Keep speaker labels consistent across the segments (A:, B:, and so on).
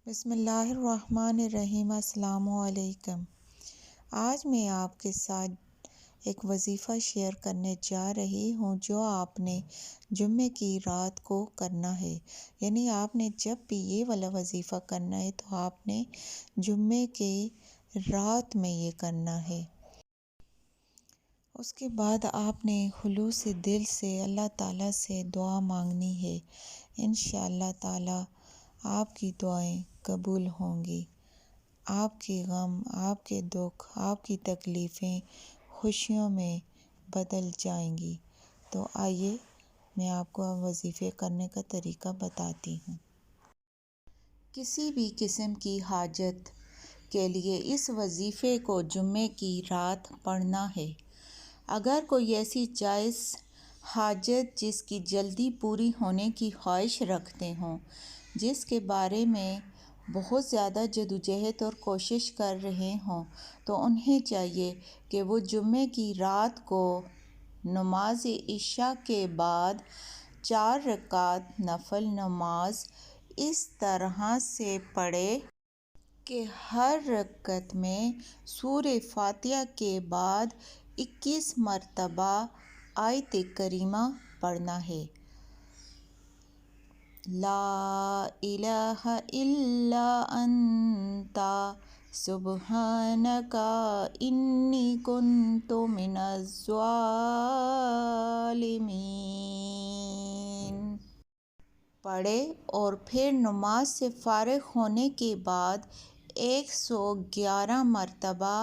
A: بسم اللہ الرحمن الرحیم۔ السلام علیکم۔ آج میں آپ کے ساتھ ایک وظیفہ شیئر کرنے جا رہی ہوں جو آپ نے جمعے کی رات کو کرنا ہے، یعنی آپ نے جب بھی یہ والا وظیفہ کرنا ہے تو آپ نے جمعے کی رات میں یہ کرنا ہے۔ اس کے بعد آپ نے خلوص دل سے اللہ تعالیٰ سے دعا مانگنی ہے۔ انشاءاللہ تعالیٰ آپ کی دعائیں قبول ہوں گی۔ آپ کے غم، آپ کے دکھ، آپ کی تکلیفیں خوشیوں میں بدل جائیں گی۔ تو آئیے میں آپ کو وظیفے کرنے کا طریقہ بتاتی ہوں۔ کسی بھی قسم کی حاجت کے لیے اس وظیفے کو جمعے کی رات پڑھنا ہے۔ اگر کوئی ایسی جائز حاجت جس کی جلدی پوری ہونے کی خواہش رکھتے ہوں، جس کے بارے میں بہت زیادہ جدوجہد اور کوشش کر رہے ہوں، تو انہیں چاہیے کہ وہ جمعے کی رات کو نماز عشاء کے بعد 4 رکعت نفل نماز اس طرح سے پڑھے کہ ہر رکعت میں سورہ فاتحہ کے بعد 21 مرتبہ آیت کریمہ پڑھنا ہے۔ لا الہ الا انت سبحانک انی کنت من الظالمین پڑھے اور پھر نماز سے فارغ ہونے کے بعد 111 مرتبہ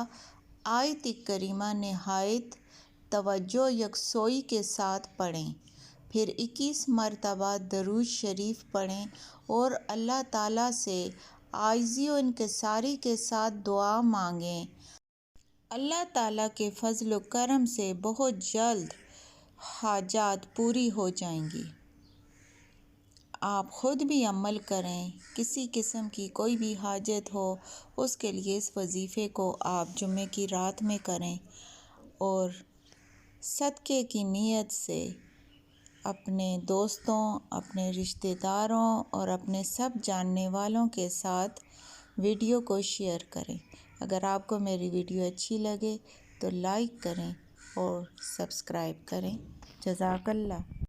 A: آیت کریمہ نہایت توجہ یکسوئی کے ساتھ پڑھیں، پھر 21 مرتبہ درود شریف پڑھیں اور اللہ تعالیٰ سے عاجزی و انکساری کے ساتھ دعا مانگیں۔ اللہ تعالیٰ کے فضل و کرم سے بہت جلد حاجات پوری ہو جائیں گی۔ آپ خود بھی عمل کریں۔ کسی قسم کی کوئی بھی حاجت ہو، اس کے لیے اس وظیفے کو آپ جمعے کی رات میں کریں اور صدقے کی نیت سے اپنے دوستوں، اپنے رشتہ داروں اور اپنے سب جاننے والوں کے ساتھ ویڈیو کو شیئر کریں۔ اگر آپ کو میری ویڈیو اچھی لگے تو لائک کریں اور سبسکرائب کریں۔ جزاک اللہ۔